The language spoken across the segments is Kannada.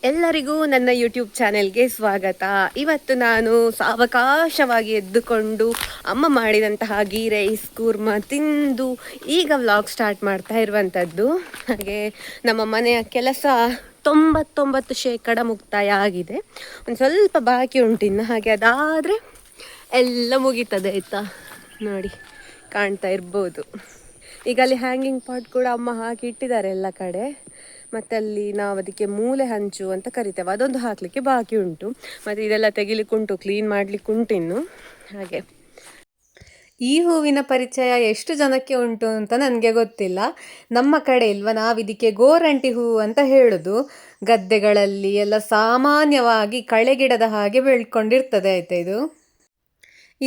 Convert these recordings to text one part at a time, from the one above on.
ಎಲ್ಲರಿಗೂ ನನ್ನ ಯೂಟ್ಯೂಬ್ ಚಾನೆಲ್ಗೆ ಸ್ವಾಗತ. ಇವತ್ತು ನಾನು ಸಾವಕಾಶವಾಗಿ ಎದ್ದುಕೊಂಡು ಅಮ್ಮ ಮಾಡಿದಂತಹ ಗೀ ರೈಸ್ ಕೂರ್ಮ ತಿಂದು ಈಗ ವ್ಲಾಗ್ ಸ್ಟಾರ್ಟ್ ಮಾಡ್ತಾ ಇರುವಂಥದ್ದು. ಹಾಗೆ ನಮ್ಮ ಮನೆಯ ಕೆಲಸ 99% ಮುಕ್ತಾಯ ಆಗಿದೆ. ಒಂದು ಸ್ವಲ್ಪ ಬಾಕಿ ಉಂಟಿನ್ನು, ಹಾಗೆ ಅದಾದರೆ ಎಲ್ಲ ಮುಗೀತದೆ ಆಯಿತಾ. ನೋಡಿ ಕಾಣ್ತಾ ಇರ್ಬೋದು. ಈಗ ಅಲ್ಲಿ ಹ್ಯಾಂಗಿಂಗ್ ಪಾಟ್ ಕೂಡ ಅಮ್ಮ ಹಾಕಿ ಇಟ್ಟಿದ್ದಾರೆ ಎಲ್ಲ ಕಡೆ. ಮತ್ತು ಅಲ್ಲಿ ನಾವು ಅದಕ್ಕೆ ಮೂಲೆ ಹಂಚು ಅಂತ ಕರಿತೇವೆ, ಅದೊಂದು ಹಾಕಲಿಕ್ಕೆ ಬಾಕಿ ಉಂಟು. ಮತ್ತು ಇದೆಲ್ಲ ತೆಗಿಲಿಕ್ಕುಂಟು, ಕ್ಲೀನ್ ಮಾಡಲಿಕ್ಕುಂಟು ಇನ್ನು. ಹಾಗೆ ಈ ಹೂವಿನ ಪರಿಚಯ ಎಷ್ಟು ಜನಕ್ಕೆ ಉಂಟು ಅಂತ ನನಗೆ ಗೊತ್ತಿಲ್ಲ. ನಮ್ಮ ಕಡೆ ಇಲ್ವ, ನಾವು ಇದಕ್ಕೆ ಗೋರಂಟಿ ಹೂವು ಅಂತ ಹೇಳೋದು. ಗದ್ದೆಗಳಲ್ಲಿ ಎಲ್ಲ ಸಾಮಾನ್ಯವಾಗಿ ಕಳೆಗಿಡದ ಹಾಗೆ ಬೆಳ್ಕೊಂಡಿರ್ತದೆ ಆಯ್ತಾ.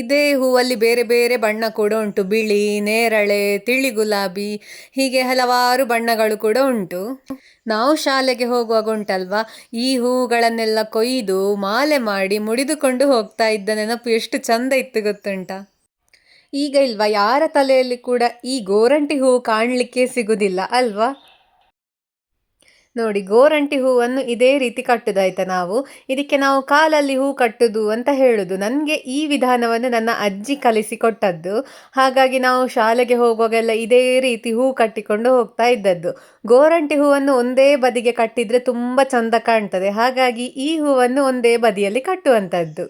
ಇದೇ ಹೂವಲ್ಲಿ ಬೇರೆ ಬೇರೆ ಬಣ್ಣ ಕೂಡ ಉಂಟು. ಬಿಳಿ, ನೇರಳೆ, ತಿಳಿ ಗುಲಾಬಿ, ಹೀಗೆ ಹಲವಾರು ಬಣ್ಣಗಳು ಕೂಡ ಉಂಟು. ನಾವು ಶಾಲೆಗೆ ಹೋಗುವಾಗ ಉಂಟಲ್ವಾ, ಈ ಹೂಗಳನ್ನೆಲ್ಲ ಕೊಯ್ದು ಮಾಲೆ ಮಾಡಿ ಮುಡಿದುಕೊಂಡು ಹೋಗ್ತಾ ಇದ್ದ ನೆನಪು ಎಷ್ಟು ಚಂದ ಇತ್ತು ಗೊತ್ತುಂಟ. ಈಗ ಇಲ್ವಾ, ಯಾರ ತಲೆಯಲ್ಲಿ ಕೂಡ ಈ ಗೋರಂಟಿ ಹೂವು ಕಾಣಲಿಕ್ಕೆ ಸಿಗುವುದಿಲ್ಲ ಅಲ್ವಾ. ನೋಡಿ, ಗೋರಂಟಿ ಹೂವನ್ನು ಇದೇ ರೀತಿ ಕಟ್ಟುದಾಯ್ತಾ. ಇದಕ್ಕೆ ನಾವು ಕಾಲಲ್ಲಿ ಹೂ ಕಟ್ಟುದು ಅಂತ ಹೇಳುದು. ನನಗೆ ಈ ವಿಧಾನವನ್ನು ನನ್ನ ಅಜ್ಜಿ ಕಲಿಸಿಕೊಟ್ಟದ್ದು. ಹಾಗಾಗಿ ನಾವು ಶಾಲೆಗೆ ಹೋಗುವಾಗೆಲ್ಲ ಇದೇ ರೀತಿ ಹೂ ಕಟ್ಟಿಕೊಂಡು ಹೋಗ್ತಾ ಇದ್ದದ್ದು. ಗೋರಂಟಿ ಹೂವನ್ನು ಒಂದೇ ಬದಿಗೆ ಕಟ್ಟಿದ್ರೆ ತುಂಬ ಚಂದ ಕಾಣ್ತದೆ. ಹಾಗಾಗಿ ಈ ಹೂವನ್ನು ಒಂದೇ ಬದಿಯಲ್ಲಿ ಕಟ್ಟುವಂಥದ್ದು.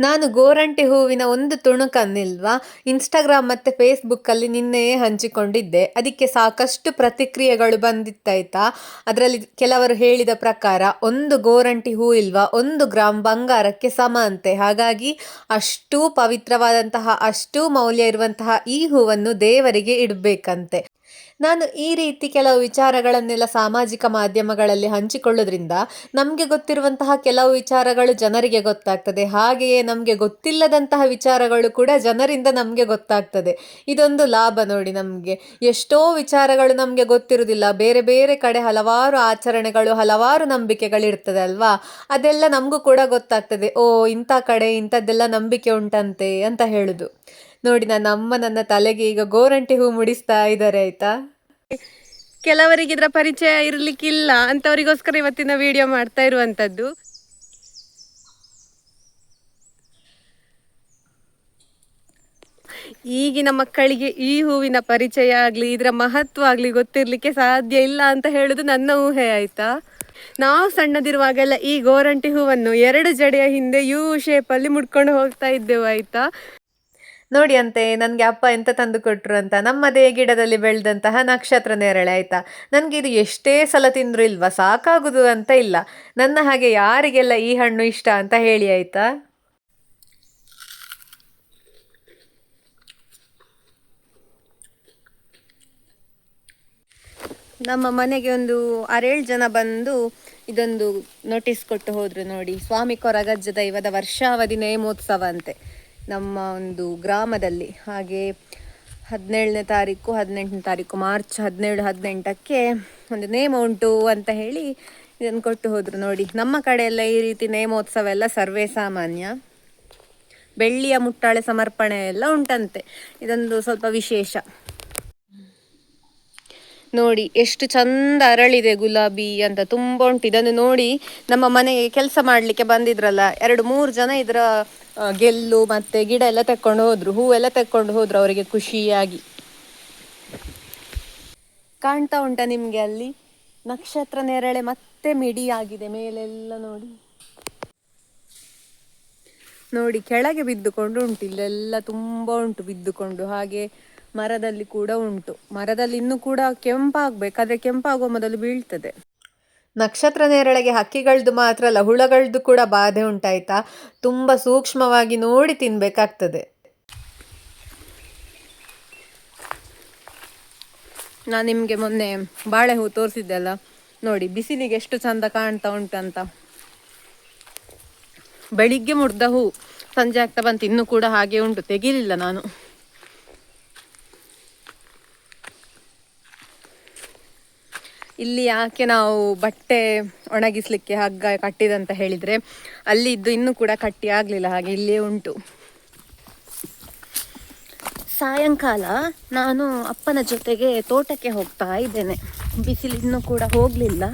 ನಾನು ಗೋರಂಟಿ ಹೂವಿನ ಒಂದು ತುಣುಕನ್ನಿಲ್ವಾ ಇನ್ಸ್ಟಾಗ್ರಾಮ್ ಮತ್ತು ಫೇಸ್ಬುಕ್ಕಲ್ಲಿ ನಿನ್ನೆಯೇ ಹಂಚಿಕೊಂಡಿದ್ದೆ. ಅದಕ್ಕೆ ಸಾಕಷ್ಟು ಪ್ರತಿಕ್ರಿಯೆಗಳು ಬಂದಿತ್ತಾಯ್ತಾ. ಅದರಲ್ಲಿ ಕೆಲವರು ಹೇಳಿದ ಪ್ರಕಾರ 1 ಗೋರಂಟಿ ಹೂ ಇಲ್ವಾ 1 ಗ್ರಾಮ್ ಬಂಗಾರಕ್ಕೆ ಸಮ ಅಂತೆ. ಹಾಗಾಗಿ ಅಷ್ಟೂ ಪವಿತ್ರವಾದಂತಹ, ಅಷ್ಟೂ ಮೌಲ್ಯ ಇರುವಂತಹ ಈ ಹೂವನ್ನು ದೇವರಿಗೆ ಇಡಬೇಕಂತೆ. ನಾನು ಈ ರೀತಿ ಕೆಲವು ವಿಚಾರಗಳನ್ನೆಲ್ಲ ಸಾಮಾಜಿಕ ಮಾಧ್ಯಮಗಳಲ್ಲಿ ಹಂಚಿಕೊಳ್ಳೋದ್ರಿಂದ ನಮಗೆ ಗೊತ್ತಿರುವಂತಹ ಕೆಲವು ವಿಚಾರಗಳು ಜನರಿಗೆ ಗೊತ್ತಾಗ್ತದೆ. ಹಾಗೆಯೇ ನಮಗೆ ಗೊತ್ತಿಲ್ಲದಂತಹ ವಿಚಾರಗಳು ಕೂಡ ಜನರಿಂದ ನಮಗೆ ಗೊತ್ತಾಗ್ತದೆ. ಇದೊಂದು ಲಾಭ ನೋಡಿ. ನಮಗೆ ಎಷ್ಟೋ ವಿಚಾರಗಳು ನಮಗೆ ಗೊತ್ತಿರುವುದಿಲ್ಲ. ಬೇರೆ ಬೇರೆ ಕಡೆ ಹಲವಾರು ಆಚರಣೆಗಳು, ಹಲವಾರು ನಂಬಿಕೆಗಳಿರ್ತದೆ ಅಲ್ವಾ. ಅದೆಲ್ಲ ನಮಗೂ ಕೂಡ ಗೊತ್ತಾಗ್ತದೆ. ಓ, ಇಂಥ ಕಡೆ ಇಂಥದ್ದೆಲ್ಲ ನಂಬಿಕೆ ಉಂಟಂತೆ ಅಂತ ಹೇಳುದು. ನೋಡಿ, ನನ್ನ ತಲೆಗೆ ಈಗ ಗೋರಂಟಿ ಹೂ ಮುಡಿಸ್ತಾ ಇದ್ದಾರೆ ಆಯ್ತಾ. ಕೆಲವರಿಗೆ ಇದರ ಪರಿಚಯ ಇರ್ಲಿಕ್ಕಿಲ್ಲ ಅಂತವರಿಗೋಸ್ಕರ ಇವತ್ತಿನ ವಿಡಿಯೋ ಮಾಡ್ತಾ ಇರುವಂತದ್ದು. ಈಗಿನ ಮಕ್ಕಳಿಗೆ ಈ ಹೂವಿನ ಪರಿಚಯ ಆಗ್ಲಿ, ಇದರ ಮಹತ್ವ ಆಗ್ಲಿ ಗೊತ್ತಿರ್ಲಿಕ್ಕೆ ಸಾಧ್ಯ ಇಲ್ಲ ಅಂತ ಹೇಳುದು ನನ್ನ ಊಹೆ ಆಯ್ತಾ. ನಾವು ಸಣ್ಣದಿರುವಾಗೆಲ್ಲ ಈ ಗೋರಂಟಿ ಹೂವನ್ನು 2 ಜಡೆಯ ಹಿಂದೆ ಯು ಶೇಪಲ್ಲಿ ಮುಡ್ಕೊಂಡು ಹೋಗ್ತಾ ಇದ್ದೆವು ಆಯ್ತಾ. ನೋಡಿ ಅಂತೆ ನನಗೆ ಅಪ್ಪ ಎಂತ ತಂದು ಕೊಟ್ರು ಅಂತ, ನಮ್ಮದೇ ಗಿಡದಲ್ಲಿ ಬೆಳೆದಂತಹ ನಕ್ಷತ್ರ ನೇರಳೆ ಆಯ್ತಾ. ನನಗೆ ಇದು ಎಷ್ಟೇ ಸಲ ತಿಂದ್ರು ಇಲ್ವಾ, ಸಾಕಾಗುದು ಅಂತ ಇಲ್ಲ. ನನ್ನ ಹಾಗೆ ಯಾರಿಗೆಲ್ಲ ಈ ಹಣ್ಣು ಇಷ್ಟ ಅಂತ ಹೇಳಿ ಆಯ್ತಾ. ನಮ್ಮ ಮನೆಗೆ ಒಂದು 6-7 ಜನ ಬಂದು ಇದೊಂದು ನೋಟಿಸ್ ಕೊಟ್ಟು ಹೋದ್ರು. ನೋಡಿ, ಸ್ವಾಮಿ ಕೊರಗಜ್ಜ ದೈವದ ವರ್ಷಾವಧಿ ನೇಮೋತ್ಸವ ಅಂತೆ ನಮ್ಮ ಒಂದು ಗ್ರಾಮದಲ್ಲಿ. ಹಾಗೆ 17ನೇ ತಾರೀಕು 18ನೇ ತಾರೀಕು ಮಾರ್ಚ್ 17-18ಕ್ಕೆ ಒಂದು ನೇಮ ಉಂಟು ಅಂತ ಹೇಳಿ ಇದನ್ನು ಕೊಟ್ಟು ಹೋದರು. ನೋಡಿ, ನಮ್ಮ ಕಡೆ ಎಲ್ಲ ಈ ರೀತಿ ನೇಮೋತ್ಸವ ಎಲ್ಲ ಸರ್ವೇ ಸಾಮಾನ್ಯ. ಬೆಳ್ಳಿಯ ಮುಟ್ಟಾಳೆ ಸಮರ್ಪಣೆ ಎಲ್ಲ ಉಂಟಂತೆ. ಇದೊಂದು ಸ್ವಲ್ಪ ವಿಶೇಷ. ನೋಡಿ ಎಷ್ಟು ಚಂದ ಅರಳಿದೆ ಗುಲಾಬಿ ಅಂತ, ತುಂಬ ಉಂಟು. ಇದನ್ನು ನೋಡಿ ನಮ್ಮ ಮನೆಗೆ ಕೆಲಸ ಮಾಡಲಿಕ್ಕೆ ಬಂದಿದ್ರಲ್ಲ 2-3 ಜನ ಇದರ ಗೆಲ್ಲು ಮತ್ತೆ ಗಿಡ ಎಲ್ಲ ತೆಕ್ಕೊಂಡು ಹೋದ್ರು, ಹೂವೆಲ್ಲ ತೆಕ್ಕೊಂಡು ಹೋದ್ರು ಅವರಿಗೆ ಖುಷಿಯಾಗಿ. ಕಾಣ್ತಾ ಉಂಟ ನಿಮ್ಗೆ ಅಲ್ಲಿ ನಕ್ಷತ್ರ ನೇರಳೆ ಮತ್ತೆ ಮಿಡಿಯಾಗಿದೆ ಮೇಲೆಲ್ಲ. ನೋಡಿ ಕೆಳಗೆ ಬಿದ್ದುಕೊಂಡು ಉಂಟು, ಇಲ್ಲೆಲ್ಲ ತುಂಬ ಉಂಟು ಬಿದ್ದುಕೊಂಡು. ಹಾಗೆ ಮರದಲ್ಲಿ ಕೂಡ ಉಂಟು. ಮರದಲ್ಲಿ ಇನ್ನೂ ಕೂಡ ಕೆಂಪಾಗ್ಬೇಕು, ಆದ್ರೆ ಕೆಂಪಾಗುವ ಮೊದಲು ಬೀಳ್ತದೆ. ನಕ್ಷತ್ರ ನೇರಳೆಗೆ ಹಕ್ಕಿಗಳದ್ದು ಮಾತ್ರ ಅಲ್ಲ, ಹುಳಗಳದ್ದು ಕೂಡ ಬಾಧೆ ಉಂಟಾಯ್ತಾ. ತುಂಬ ಸೂಕ್ಷ್ಮವಾಗಿ ನೋಡಿ ತಿನ್ಬೇಕಾಗ್ತದೆ. ನಾನು ನಿಮಗೆ ಮೊನ್ನೆ ಬಾಳೆ ಹೂ ತೋರಿಸಿದ್ದೆ ಅಲ್ಲ, ನೋಡಿ ಬಿಸಿಲಿಗೆ ಎಷ್ಟು ಚಂದ ಕಾಣ್ತಾ ಉಂಟಂತ. ಬೆಳಿಗ್ಗೆ ಮುಡ್ದ ಹೂ ಸಂಜೆ ಆಗ್ತಾ ಬಂತು, ಇನ್ನೂ ಕೂಡ ಹಾಗೆ ಉಂಟು, ತೆಗಿಲಿಲ್ಲ ನಾನು. ಇಲ್ಲಿ ಯಾಕೆ ನಾವು ಬಟ್ಟೆ ಒಣಗಿಸ್ಲಿಕ್ಕೆ ಹಗ್ಗ ಕಟ್ಟಿದಂತ ಹೇಳಿದ್ರೆ, ಅಲ್ಲಿ ಇದ್ದು ಇನ್ನೂ ಕೂಡ ಕಟ್ಟಿ ಆಗಲಿಲ್ಲ, ಹಾಗೆ ಇಲ್ಲಿಯೇ ಉಂಟು. ಸಾಯಂಕಾಲ ನಾನು ಅಪ್ಪನ ಜೊತೆಗೆ ತೋಟಕ್ಕೆ ಹೋಗ್ತಾ ಇದ್ದೇನೆ. ಬಿಸಿಲು ಇನ್ನೂ ಕೂಡ ಹೋಗಲಿಲ್ಲ.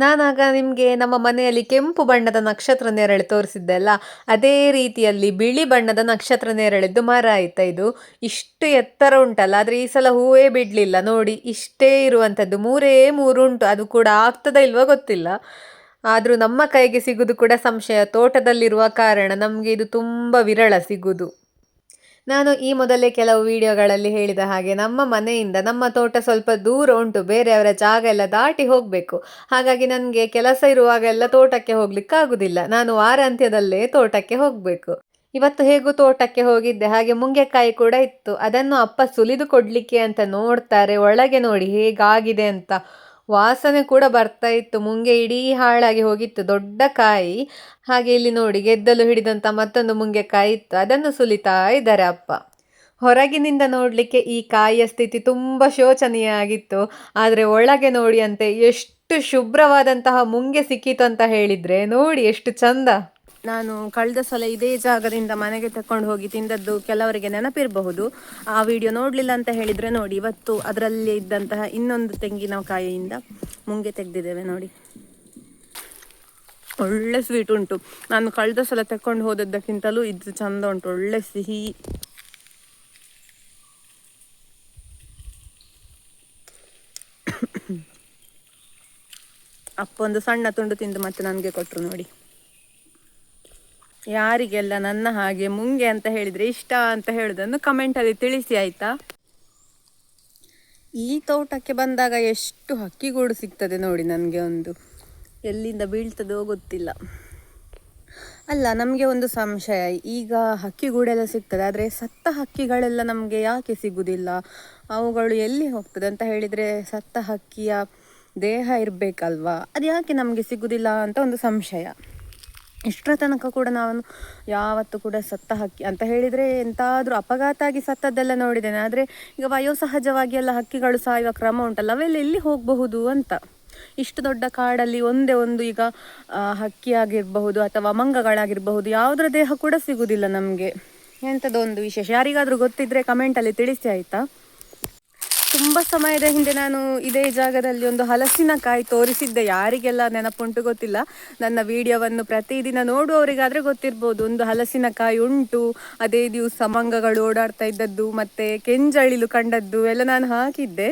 ನಾನಾಗ ನಿಮಗೆ ನಮ್ಮ ಮನೆಯಲ್ಲಿ ಕೆಂಪು ಬಣ್ಣದ ನಕ್ಷತ್ರ ನೇರಳೆ ತೋರಿಸಿದ್ದೆ ಅಲ್ಲ, ಅದೇ ರೀತಿಯಲ್ಲಿ ಬಿಳಿ ಬಣ್ಣದ ನಕ್ಷತ್ರ ನೇರಳೆದ್ದು ಮರ ಆಯ್ತಾ ಇದು. ಇಷ್ಟು ಎತ್ತರ ಉಂಟಲ್ಲ, ಆದರೆ ಈ ಸಲ ಹೂವೇ ಬಿಡಲಿಲ್ಲ ನೋಡಿ. ಇಷ್ಟೇ ಇರುವಂಥದ್ದು, ಮೂರೇ ಮೂರು ಉಂಟು. ಅದು ಕೂಡ ಆಗ್ತದ ಇಲ್ವಾ ಗೊತ್ತಿಲ್ಲ. ಆದರೂ ನಮ್ಮ ಕೈಗೆ ಸಿಗುದು ಕೂಡ ಸಂಶಯ. ತೋಟದಲ್ಲಿರುವ ಕಾರಣ ನಮಗೆ ಇದು ತುಂಬ ವಿರಳ ಸಿಗುದು. ನಾನು ಈ ಮೊದಲೇ ಕೆಲವು ವಿಡಿಯೋಗಳಲ್ಲಿ ಹೇಳಿದ ಹಾಗೆ ನಮ್ಮ ಮನೆಯಿಂದ ನಮ್ಮ ತೋಟ ಸ್ವಲ್ಪ ದೂರ ಉಂಟು, ಬೇರೆಯವರ ಜಾಗ ಎಲ್ಲ ದಾಟಿ ಹೋಗಬೇಕು. ಹಾಗಾಗಿ ನನಗೆ ಕೆಲಸ ಇರುವಾಗೆಲ್ಲ ತೋಟಕ್ಕೆ ಹೋಗ್ಲಿಕ್ಕಾಗುದಿಲ್ಲ. ನಾನು ವಾರಾಂತ್ಯದಲ್ಲೇ ತೋಟಕ್ಕೆ ಹೋಗಬೇಕು. ಇವತ್ತು ಹೇಗೂ ತೋಟಕ್ಕೆ ಹೋಗಿದ್ದೆ, ಹಾಗೆ ಮುಂಗೆಕಾಯಿ ಕೂಡ ಇತ್ತು. ಅದನ್ನು ಅಪ್ಪ ಸುಲಿದು ಕೊಡ್ಲಿಕ್ಕೆ ಅಂತ ನೋಡ್ತಾರೆ. ಒಳಗೆ ನೋಡಿ ಹೇಗಾಗಿದೆ ಅಂತ. ವಾಸನೆ ಕೂಡ ಬರ್ತಾ ಇತ್ತು. ಮುಂಗೆ ಇಡೀ ಹಾಳಾಗಿ ಹೋಗಿತ್ತು, ದೊಡ್ಡ ಕಾಯಿ. ಹಾಗೆ ಇಲ್ಲಿ ನೋಡಿ ಗೆದ್ದಲು ಹಿಡಿದಂತ ಮತ್ತೊಂದು ಮುಂಗೆಕಾಯಿ ಇತ್ತು, ಅದನ್ನು ಸುಲಿತಾ ಇದ್ದಾರೆ ಅಪ್ಪ. ಹೊರಗಿನಿಂದ ನೋಡ್ಲಿಕ್ಕೆ ಈ ಕಾಯಿಯ ಸ್ಥಿತಿ ತುಂಬಾ ಶೋಚನೀಯ ಆಗಿತ್ತು. ಆದರೆ ಒಳಗೆ ನೋಡಿ ಅಂತೆ ಎಷ್ಟು ಶುಭ್ರವಾದಂತಹ ಮುಂಗೆ ಸಿಕ್ಕಿತು ಅಂತ ಹೇಳಿದ್ರೆ ನೋಡಿ ಎಷ್ಟು ಚಂದ. ನಾನು ಕಳೆದ ಸಲ ಇದೇ ಜಾಗದಿಂದ ಮನೆಗೆ ತಕೊಂಡು ಹೋಗಿ ತಿಂದದ್ದು ಕೆಲವರಿಗೆ ನೆನಪಿರಬಹುದು. ಆ ವಿಡಿಯೋ ನೋಡಲಿಲ್ಲ ಅಂತ ಹೇಳಿದರೆ ನೋಡಿ, ಇವತ್ತು ಅದರಲ್ಲಿ ಇದ್ದಂತಹ ಇನ್ನೊಂದು ತೆಂಗಿನಕಾಯಿಯಿಂದ ಮುಂಗೆ ತೆಗೆದಿದ್ದೇವೆ ನೋಡಿ. ಒಳ್ಳೆ ಸ್ವೀಟ್ ಉಂಟು. ನಾನು ಕಳೆದ ಸಲ ತಕೊಂಡು ಹೋದದ್ದಕ್ಕಿಂತಲೂ ಇದು ಚಂದ ಉಂಟು, ಒಳ್ಳೆ ಸಿಹಿ. ಅಪ್ಪ ಒಂದು ಸಣ್ಣ ತುಂಡು ತಿಂದು ಮತ್ತೆ ನನಗೆ ಕೊಟ್ಟರು ನೋಡಿ. ಯಾರಿಗೆಲ್ಲ ನನ್ನ ಹಾಗೆ ಮುಂಗೆ ಅಂತ ಹೇಳಿದರೆ ಇಷ್ಟ ಅಂತ ಹೇಳೋದನ್ನು ಕಮೆಂಟಲ್ಲಿ ತಿಳಿಸಿ ಆಯಿತಾ. ಈ ತೋಟಕ್ಕೆ ಬಂದಾಗ ಎಷ್ಟು ಹಕ್ಕಿಗೂಡು ಸಿಗ್ತದೆ ನೋಡಿ. ನನಗೆ ಒಂದು ಎಲ್ಲಿಂದ ಬೀಳ್ತದೋ ಗೊತ್ತಿಲ್ಲ. ಅಲ್ಲ, ನಮಗೆ ಒಂದು ಸಂಶಯ, ಈಗ ಹಕ್ಕಿಗೂಡೆಲ್ಲ ಸಿಗ್ತದೆ, ಆದರೆ ಸತ್ತ ಹಕ್ಕಿಗಳೆಲ್ಲ ನಮಗೆ ಯಾಕೆ ಸಿಗುವುದಿಲ್ಲ? ಅವುಗಳು ಎಲ್ಲಿ ಹೋಗ್ತದೆ ಅಂತ ಹೇಳಿದರೆ ಸತ್ತ ಹಕ್ಕಿಯ ದೇಹ ಇರಬೇಕಲ್ವಾ, ಅದು ಯಾಕೆ ನಮಗೆ ಸಿಗುವುದಿಲ್ಲ ಅಂತ ಒಂದು ಸಂಶಯ. ಇಷ್ಟರ ತನಕ ಕೂಡ ನಾನು ಯಾವತ್ತೂ ಕೂಡ ಸತ್ತ ಹಕ್ಕಿ ಅಂತ ಹೇಳಿದರೆ ಎಂತಾದರೂ ಅಪಘಾತ ಆಗಿ ಸತ್ತದ್ದೆಲ್ಲ ನೋಡಿದ್ದೇನೆ. ಆದರೆ ಈಗ ವಯೋಸಹಜವಾಗಿ ಎಲ್ಲ ಹಕ್ಕಿಗಳು ಸಾಯುವ ಕ್ರಮ ಉಂಟಲ್ಲ, ಅವೆಲ್ಲ ಎಲ್ಲಿ ಹೋಗಬಹುದು ಅಂತ. ಇಷ್ಟು ದೊಡ್ಡ ಕಾಡಲ್ಲಿ ಒಂದೇ ಒಂದು ಈಗ ಹಕ್ಕಿ ಆಗಿರಬಹುದು ಅಥವಾ ಮಂಗಗಳಾಗಿರಬಹುದು, ಯಾವುದರ ದೇಹ ಕೂಡ ಸಿಗುವುದಿಲ್ಲ ನಮಗೆ. ಎಂಥದ್ದೊಂದು ವಿಶೇಷ. ಯಾರಿಗಾದರೂ ಗೊತ್ತಿದ್ದರೆ ಕಮೆಂಟಲ್ಲಿ ತಿಳಿಸಿ ಆಯಿತಾ. ತುಂಬ ಸಮಯದ ಹಿಂದೆ ನಾನು ಇದೇ ಜಾಗದಲ್ಲಿ ಒಂದು ಹಲಸಿನಕಾಯಿ ತೋರಿಸಿದ್ದೆ. ಯಾರಿಗೆಲ್ಲ ನೆನಪುಂಟು ಗೊತ್ತಿಲ್ಲ. ನನ್ನ ವಿಡಿಯೋವನ್ನು ಪ್ರತಿದಿನ ನೋಡುವವರಿಗಾದರೆ ಗೊತ್ತಿರ್ಬೋದು. ಒಂದು ಹಲಸಿನಕಾಯಿ ಉಂಟು, ಅದೇ ದಿವಸ ಮಂಗಗಳು ಓಡಾಡ್ತಾ ಇದ್ದದ್ದು ಮತ್ತು ಕೆಂಜಳಿಲು ಕಂಡದ್ದು ಎಲ್ಲ ನಾನು ಹಾಕಿದ್ದೆ.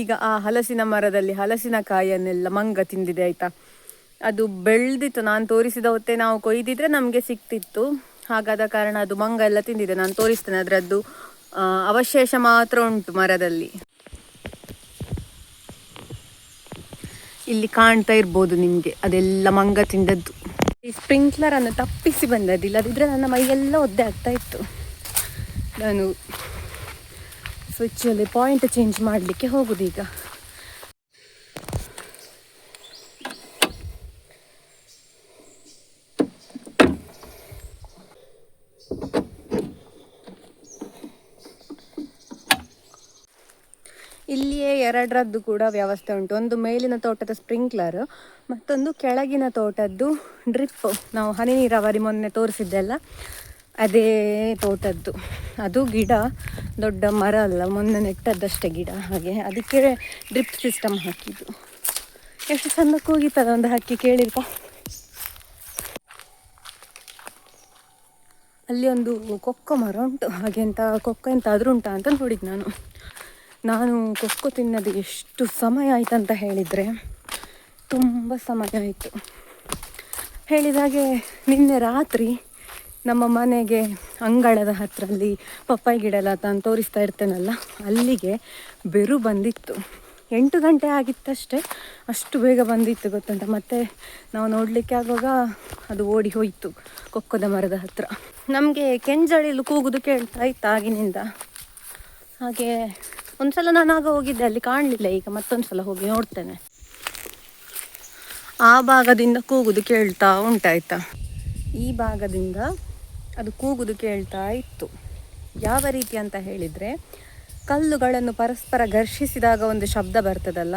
ಈಗ ಆ ಹಲಸಿನ ಮರದಲ್ಲಿ ಹಲಸಿನಕಾಯಿಯನ್ನೆಲ್ಲ ಮಂಗ ತಿಂದಿದೆ ಆಯಿತಾ. ಅದು ಬೆಳೆದಿತ್ತು, ನಾನು ತೋರಿಸಿದ ಹೊತ್ತೇ ನಾವು ಕೊಯ್ದಿದ್ರೆ ನಮಗೆ ಸಿಕ್ತಿತ್ತು. ಹಾಗಾದ ಕಾರಣ ಅದು ಮಂಗ ಎಲ್ಲ ತಿಂದಿದೆ. ನಾನು ತೋರಿಸ್ತೇನೆ, ಅದರದ್ದು ಅವಶೇಷ ಮಾತ್ರ ಉಂಟು ಮರದಲ್ಲಿ. ಇಲ್ಲಿ ಕಾಣ್ತಾ ಇರ್ಬೋದು ನಿಮಗೆ, ಅದೆಲ್ಲ ಮಂಗ ತಿಂದದ್ದು. ಈ ಸ್ಪ್ರಿಂಕ್ಲರನ್ನು ತಪ್ಪಿಸಿ ಬಂದದ್ದಿಲ್ಲ, ಅದಿದ್ರೆ ನನ್ನ ಮೈಯೆಲ್ಲ ಒದ್ದೆ ಆಗ್ತಾ ಇತ್ತು. ನಾನು ಸ್ವಿಚ್ಚಲ್ಲಿ ಪಾಯಿಂಟ್ ಚೇಂಜ್ ಮಾಡಲಿಕ್ಕೆ ಹೋಗುದೀಗ. ಇಲ್ಲಿಯೇ ಎರಡರದ್ದು ಕೂಡ ವ್ಯವಸ್ಥೆ ಉಂಟು. ಒಂದು ಮೇಲಿನ ತೋಟದ ಸ್ಪ್ರಿಂಕ್ಲರ್, ಮತ್ತೊಂದು ಕೆಳಗಿನ ತೋಟದ್ದು ಡ್ರಿಪ್. ನಾವು ಹನಿ ನೀರಾವರಿ ಮೊನ್ನೆ ತೋರಿಸಿದ್ದೆಲ್ಲ ಅದೇ ತೋಟದ್ದು. ಅದು ಗಿಡ, ದೊಡ್ಡ ಮರ ಅಲ್ಲ, ಮೊನ್ನೆ ನೆಟ್ಟದ್ದಷ್ಟೇ ಗಿಡ. ಹಾಗೆ ಅದಕ್ಕೆ ಡ್ರಿಪ್ ಸಿಸ್ಟಮ್ ಹಾಕಿದ್ದು. ಎಷ್ಟು ಚಂದಕ್ಕೆ ಹೋಗಿತ್ತದ ಒಂದು ಹಕ್ಕಿ, ಕೇಳಿರ್ಪ. ಅಲ್ಲಿ ಒಂದು ಕೊಕ್ಕೋ ಮರ ಉಂಟು. ಹಾಗೆ ಎಂತ ಕೊಕ್ಕೋ ಎಂತಾದರೂ ಉಂಟಾ ಅಂತ ನೋಡಿದ್ದು ನಾನು ಕೊಕ್ಕೋ ತಿನ್ನೋದು ಎಷ್ಟು ಸಮಯ ಆಯ್ತಂತ ಹೇಳಿದರೆ ತುಂಬ ಸಮಯ ಆಯಿತು. ಹೇಳಿದಾಗೆ ನಿನ್ನೆ ರಾತ್ರಿ ನಮ್ಮ ಮನೆಗೆ ಅಂಗಳದ ಹತ್ತಿರಲ್ಲಿ ಪಪ್ಪಾಯಿ ಗಿಡ ಎಲ್ಲ ನಾನು ತೋರಿಸ್ತಾ ಇರ್ತೇನಲ್ಲ, ಅಲ್ಲಿಗೆ ಬೆರು ಬಂದಿತ್ತು. 8 ಗಂಟೆ ಆಗಿತ್ತಷ್ಟೇ, ಅಷ್ಟು ಬೇಗ ಬಂದಿತ್ತು ಗೊತ್ತುಂಟ. ಮತ್ತು ನಾವು ನೋಡಲಿಕ್ಕೆ ಆಗುವಾಗ ಅದು ಓಡಿ ಹೋಯಿತು ಕೊಕ್ಕೋದ ಮರದ ಹತ್ರ. ನಮಗೆ ಕೆಂಜಳಿಲು ಕೂಗುದು ಕೇಳ್ತಾ ಇತ್ತು ಆಗಿನಿಂದ. ಹಾಗೆ ಒಂದ್ಸಲ ನಾನು ಆಗ ಹೋಗಿದ್ದೆ, ಅಲ್ಲಿ ಕಾಣಲಿಲ್ಲ. ಈಗ ಮತ್ತೊಂದು ಸಲ ಹೋಗಿ ನೋಡ್ತೇನೆ. ಆ ಭಾಗದಿಂದ ಕೂಗುದು ಕೇಳ್ತಾ ಉಂಟಾಯ್ತಾ. ಈ ಭಾಗದಿಂದ ಅದು ಕೂಗುದು ಕೇಳ್ತಾ ಇತ್ತು. ಯಾವ ರೀತಿ ಅಂತ ಹೇಳಿದರೆ, ಕಲ್ಲುಗಳನ್ನು ಪರಸ್ಪರ ಘರ್ಷಿಸಿದಾಗ ಒಂದು ಶಬ್ದ ಬರ್ತದಲ್ಲ,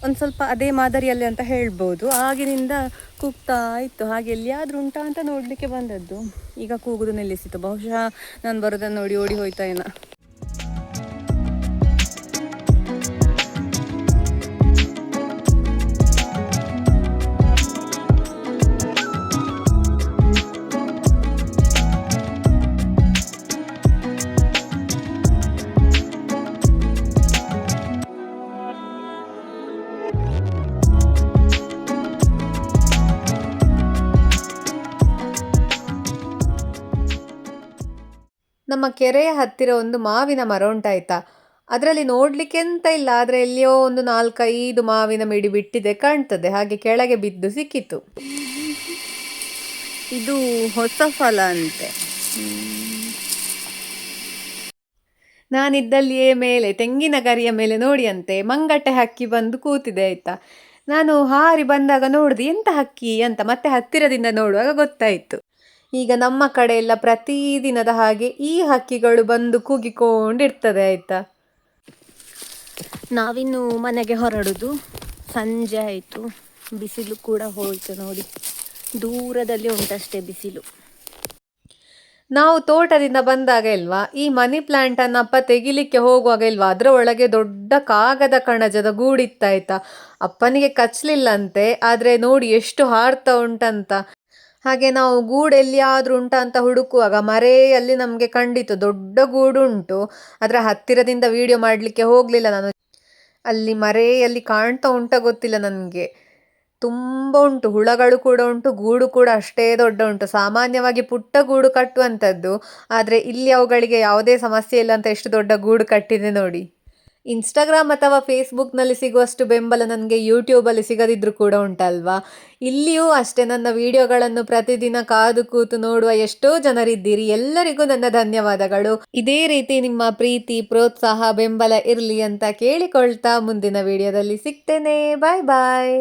ಒಂದು ಸ್ವಲ್ಪ ಅದೇ ಮಾದರಿಯಲ್ಲಿ ಅಂತ ಹೇಳ್ಬೋದು. ಆಗಿನಿಂದ ಕೂಗ್ತಾ ಇತ್ತು. ಹಾಗೆ ಎಲ್ಲಿಯಾದರೂ ಉಂಟಾ ಅಂತ ನೋಡಲಿಕ್ಕೆ ಬಂದದ್ದು. ಈಗ ಕೂಗುದು ನಿಲ್ಲಿಸಿತು. ಬಹುಶಃ ನಾನು ಬರೋದನ್ನು ನೋಡಿ ಓಡಿ ಹೋಯ್ತಾ ಏನೋ. ನಮ್ಮ ಕೆರೆಯ ಹತ್ತಿರ ಒಂದು ಮಾವಿನ ಮರ ಉಂಟಾಯ್ತಾ, ಅದರಲ್ಲಿ ನೋಡ್ಲಿಕ್ಕೆ ಎಂತ ಇಲ್ಲ, ಆದರೆ ಎಲ್ಲಿಯೋ ಒಂದು 4-5 ಮಾವಿನ ಮಿಡಿ ಬಿಟ್ಟಿದೆ ಕಾಣ್ತದೆ, ಹಾಗೆ ಕೆಳಗೆ ಬಿದ್ದು ಸಿಕ್ಕಿತು. ಇದು ಹೊಸ ಫಲ ಅಂತೆ. ನಾನಿದ್ದಲ್ಲಿಯೇ ಮೇಲೆ ತೆಂಗಿನ ಗರಿಯ ಮೇಲೆ ನೋಡಿ ಅಂತೆ ಮಂಗಟ್ಟೆ ಹಕ್ಕಿ ಬಂದು ಕೂತಿದೆ ಆಯ್ತಾ. ನಾನು ಹಾರಿ ಬಂದಾಗ ನೋಡಿದೆ ಎಂತ ಹಕ್ಕಿ ಅಂತ, ಮತ್ತೆ ಹತ್ತಿರದಿಂದ ನೋಡುವಾಗ ಗೊತ್ತಾಯಿತು. ಈಗ ನಮ್ಮ ಕಡೆ ಎಲ್ಲ ಪ್ರತಿದಿನದ ಹಾಗೆ ಈ ಹಕ್ಕಿಗಳು ಬಂದು ಕೂಗಿಕೊಂಡಿರ್ತದೆ ಆಯ್ತಾ. ನಾವಿನ್ನು ಮನೆಗೆ ಹೊರಡುದು, ಸಂಜೆ ಆಯಿತು, ಬಿಸಿಲು ಕೂಡ ಹೋಯ್ತು ನೋಡಿ, ದೂರದಲ್ಲಿ ಉಂಟಷ್ಟೇ ಬಿಸಿಲು. ನಾವು ತೋಟದಿಂದ ಬಂದಾಗ ಇಲ್ವಾ ಈ ಮನಿ ಪ್ಲಾಂಟ್ ಅನ್ನ ಅಪ್ಪ ತೆಗಿಲಿಕ್ಕೆ ಹೋಗುವಾಗ ಇಲ್ವಾ ಅದರ ಒಳಗೆ ದೊಡ್ಡ ಕಾಗದ ಕಣಜದ ಗೂಡಿತ್ತಾಯ್ತಾ. ಅಪ್ಪನಿಗೆ ಕಚ್ಲಿಲ್ಲಂತೆ, ಆದ್ರೆ ನೋಡಿ ಎಷ್ಟು ಹಾರ್ತಾ ಉಂಟಂತ. ಹಾಗೆ ನಾವು ಗೂಡು ಎಲ್ಲಿಯಾದ್ರೂ ಉಂಟಾ ಅಂತ ಹುಡುಕುವಾಗ ಮರೆಯಲ್ಲಿ ನಮಗೆ ಕಂಡಿತು ದೊಡ್ಡ ಗೂಡು ಉಂಟು. ಅದರ ಹತ್ತಿರದಿಂದ ವಿಡಿಯೋ ಮಾಡಲಿಕ್ಕೆ ಹೋಗಲಿಲ್ಲ ನಾನು, ಅಲ್ಲಿ ಮರೆಯಲ್ಲಿ ಕಾಣ್ತಾ ಉಂಟ ಗೊತ್ತಿಲ್ಲ ನನಗೆ. ತುಂಬ ಉಂಟು, ಹುಳಗಳು ಕೂಡ ಉಂಟು, ಗೂಡು ಕೂಡ ಅಷ್ಟೇ ದೊಡ್ಡ ಉಂಟು. ಸಾಮಾನ್ಯವಾಗಿ ಪುಟ್ಟ ಗೂಡು ಕಟ್ಟುವಂಥದ್ದು, ಆದರೆ ಇಲ್ಲಿ ಅವುಗಳಿಗೆ ಯಾವುದೇ ಸಮಸ್ಯೆ ಇಲ್ಲ ಅಂತ ಎಷ್ಟು ದೊಡ್ಡ ಗೂಡು ಕಟ್ಟಿದೆ ನೋಡಿ. ಇನ್ಸ್ಟಾಗ್ರಾಮ್ ಅಥವಾ ಫೇಸ್ಬುಕ್ನಲ್ಲಿ ಸಿಗುವಷ್ಟು ಬೆಂಬಲ ನನಗೆ ಯೂಟ್ಯೂಬಲ್ಲಿ ಸಿಗದಿದ್ರೂ ಕೂಡ ಉಂಟಲ್ವಾ. ಇಲ್ಲಿಯೂ ಅಷ್ಟೇ ನನ್ನ ವಿಡಿಯೋಗಳನ್ನು ಪ್ರತಿದಿನ ಕಾದು ಕೂತು ನೋಡುವ ಎಷ್ಟೋ ಜನರಿದ್ದೀರಿ, ಎಲ್ಲರಿಗೂ ನನ್ನ ಧನ್ಯವಾದಗಳು. ಇದೇ ರೀತಿ ನಿಮ್ಮ ಪ್ರೀತಿ, ಪ್ರೋತ್ಸಾಹ, ಬೆಂಬಲ ಇರಲಿ ಅಂತ ಕೇಳಿಕೊಳ್ತಾ ಮುಂದಿನ ವಿಡಿಯೋದಲ್ಲಿ ಸಿಗ್ತೇನೆ. ಬಾಯ್ ಬಾಯ್.